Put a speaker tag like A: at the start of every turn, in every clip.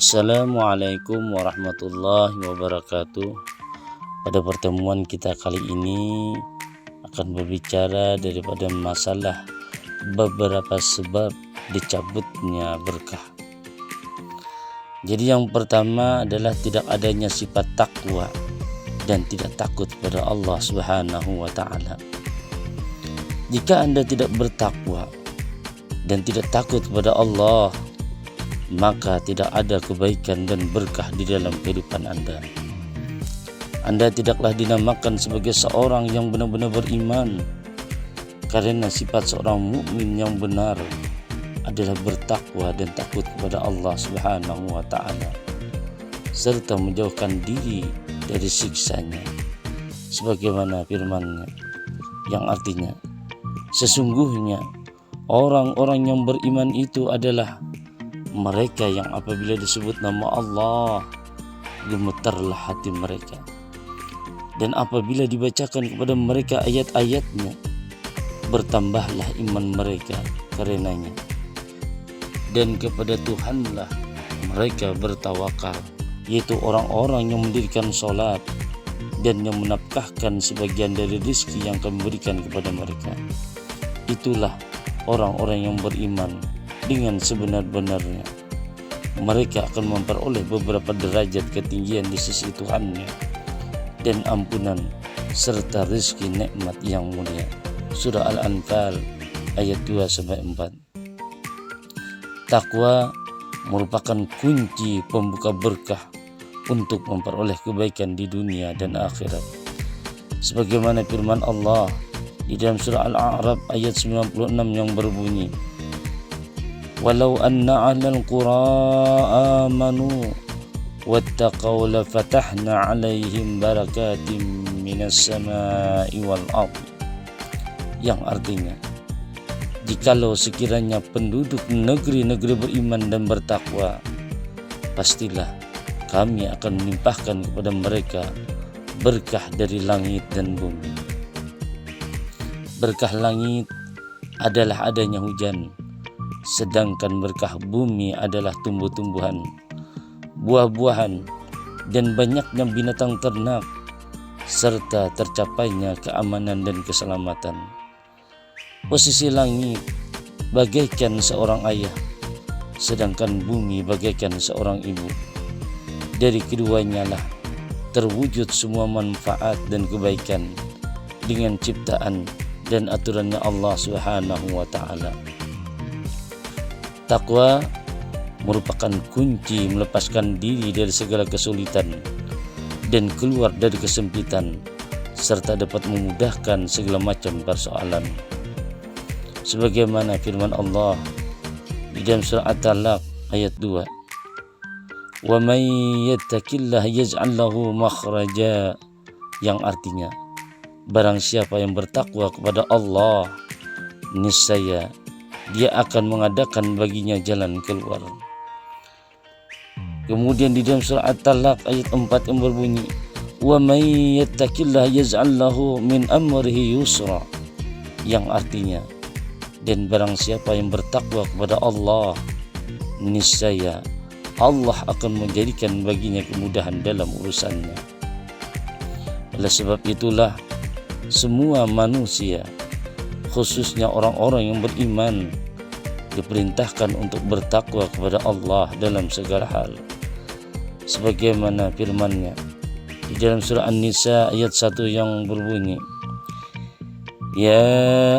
A: Assalamualaikum warahmatullahi wabarakatuh. Pada pertemuan kita kali ini akan berbicara daripada masalah beberapa sebab dicabutnya berkah. Jadi yang pertama adalah tidak adanya sifat takwa dan tidak takut kepada Allah Subhanahu wa taala. Jika Anda tidak bertakwa dan tidak takut kepada Allah, maka tidak ada kebaikan dan berkah di dalam kehidupan Anda. Anda tidaklah dinamakan sebagai seorang yang benar-benar beriman, karena sifat seorang mukmin yang benar adalah bertakwa dan takut kepada Allah Subhanahu wa taala serta menjauhkan diri dari siksanya, sebagaimana firman-Nya yang artinya, sesungguhnya orang-orang yang beriman itu adalah mereka yang apabila disebut nama Allah, gemetarlah hati mereka. Dan apabila dibacakan kepada mereka ayat-ayatnya, bertambahlah iman mereka karenanya. Dan kepada Tuhanlah mereka bertawakal, yaitu orang-orang yang mendirikan sholat dan yang menafkahkan sebagian dari rezeki yang kami berikan kepada mereka. Itulah orang-orang yang beriman dengan sebenar-benarnya. Mereka akan memperoleh beberapa derajat ketinggian di sisi Tuhannya dan ampunan serta rezeki nikmat yang mulia. Surah Al-Anfal ayat 2-4. Takwa merupakan kunci pembuka berkah untuk memperoleh kebaikan di dunia dan akhirat. Sebagaimana firman Allah di dalam surah Al-A'raf ayat 96 yang berbunyi, walau anna ahlal qura amanu wattaqaw lafatahna alaihim barakatim minas samai wal ardh, yang artinya, jikalau sekiranya penduduk negeri-negeri beriman dan bertakwa, pastilah kami akan melimpahkan kepada mereka berkah dari langit dan bumi. Berkah langit adalah adanya hujan, sedangkan berkah bumi adalah tumbuh-tumbuhan, buah-buahan, dan banyaknya binatang ternak, serta tercapainya keamanan dan keselamatan. Posisi langit bagaikan seorang ayah, sedangkan bumi bagaikan seorang ibu. Dari keduanya lah terwujud semua manfaat dan kebaikan dengan ciptaan dan aturannya Allah Subhanahu wa taala. Takwa merupakan kunci melepaskan diri dari segala kesulitan dan keluar dari kesempitan, serta dapat memudahkan segala macam persoalan. Sebagaimana firman Allah di dalam surah At-Talaq ayat 2, wa may yattaqillaha yaj'al lahu makhraja, yang artinya, barang siapa yang bertakwa kepada Allah, niscaya Dia akan mengadakan baginya jalan keluar. Kemudian di dalam surah At-Talaq ayat 4 yang berbunyi, wa may yattaqillaha yaj'al lahu min amrihi yusra, yang artinya, dan barang siapa yang bertakwa kepada Allah, niscaya Allah akan menjadikan baginya kemudahan dalam urusannya. Oleh sebab itulah semua manusia, khususnya orang-orang yang beriman, diperintahkan untuk bertakwa kepada Allah dalam segala hal. Sebagaimana firman-Nya di dalam surah An-Nisa ayat 1 yang berbunyi, ya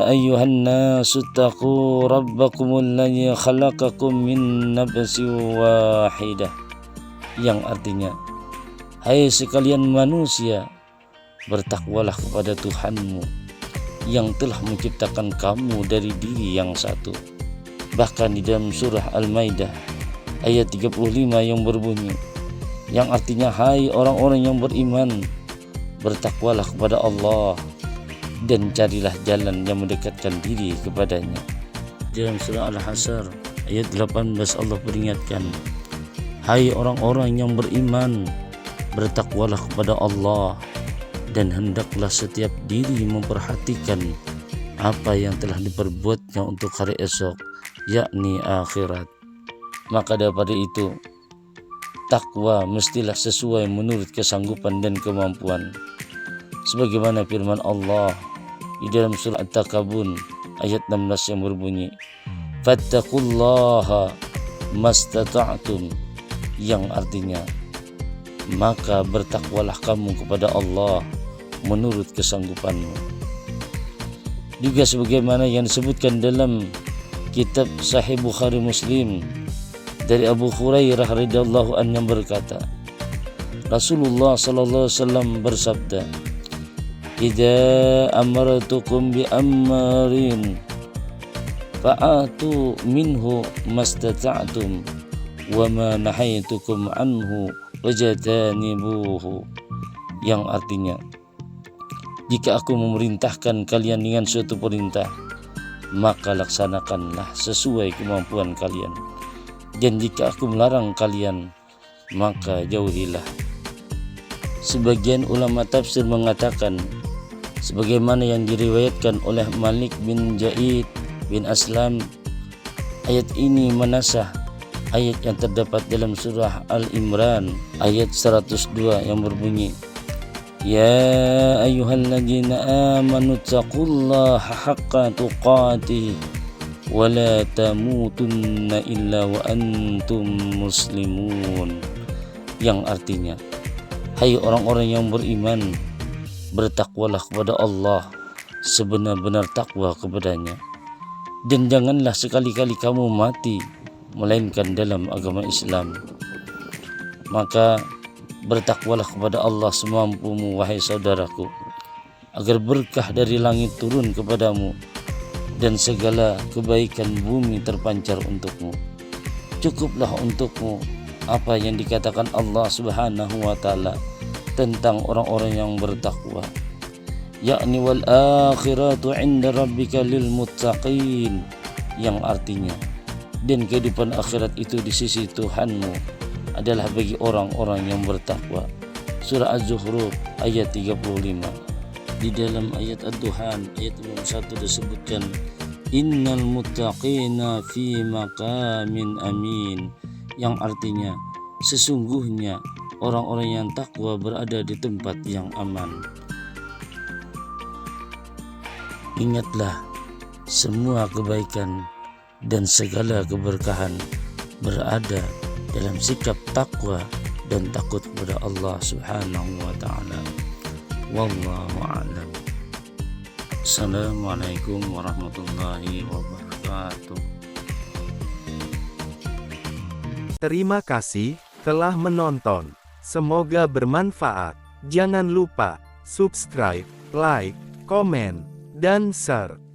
A: ayyuhan nasu taqu rabbakumul ladzi khalaqakum min nafsin wahidah, yang artinya, hai sekalian manusia, bertakwalah kepada Tuhanmu yang telah menciptakan kamu dari diri yang satu. Bahkan di dalam surah Al-Maidah ayat 35 yang berbunyi, yang artinya, hai orang-orang yang beriman, bertakwalah kepada Allah dan carilah jalan yang mendekatkan diri kepadanya. Dalam surah Al-Hasr ayat 18 Allah peringatkan, hai orang-orang yang beriman, bertakwalah kepada Allah dan hendaklah setiap diri memperhatikan apa yang telah diperbuatnya untuk hari esok, yakni akhirat. Maka daripada itu, takwa mestilah sesuai menurut kesanggupan dan kemampuan. Sebagaimana firman Allah di dalam surah At-Takabun ayat 16 yang berbunyi, Fattaqullaha mastata'tum, yang artinya maka bertakwalah kamu kepada Allah menurut kesanggupanmu. Juga sebagaimana yang disebutkan dalam kitab Sahih Bukhari Muslim dari Abu Hurairah radhiyallahu anhu yang berkata, Rasulullah sallallahu alaihi wasallam bersabda, "Idza amartukum bi amrin fa'atu minhu mastata'tum wa ma nahaitukum anhu wajtanibuhu." Yang artinya, jika aku memerintahkan kalian dengan suatu perintah, maka laksanakanlah sesuai kemampuan kalian. Dan jika aku melarang kalian, maka jauhilah. Sebagian ulama tafsir mengatakan, sebagaimana yang diriwayatkan oleh Malik bin Jaid bin Aslam, ayat ini menasah ayat yang terdapat dalam surah Al-Imran ayat 102 yang berbunyi, Ya ayyuhalladzina amanu taqullaha haqqa tuqatih wa la tamutunna illa wa antum muslimun. Yang artinya, hai orang-orang yang beriman, bertakwalah kepada Allah sebenar-benar takwa kepadanya, dan janganlah sekali-kali kamu mati melainkan dalam agama Islam. Maka bertakwalah kepada Allah semampumu, wahai saudaraku, agar berkah dari langit turun kepadamu dan segala kebaikan bumi terpancar untukmu. Cukuplah untukmu apa yang dikatakan Allah Subhanahu wa taala tentang orang-orang yang bertakwa, yakni wal akhiratu 'inda rabbika lil muttaqin, yang artinya, dan kehidupan akhirat itu di sisi Tuhanmu adalah bagi orang-orang yang bertakwa. Surah Az-Zukhruf ayat 35. Di dalam ayat Ad-Duhan ayat 51 disebutkan, Innal muttaqina fi maqamin amin, yang artinya sesungguhnya orang-orang yang takwa berada di tempat yang aman. Ingatlah, semua kebaikan dan segala keberkahan berada dalam sikap takwa dan takut kepada Allah Subhanahu wa taala. Wallahu a'lam. Assalamualaikum warahmatullahi wabarakatuh.
B: Terima kasih telah menonton. Semoga bermanfaat. Jangan lupa subscribe, like, komen, dan share.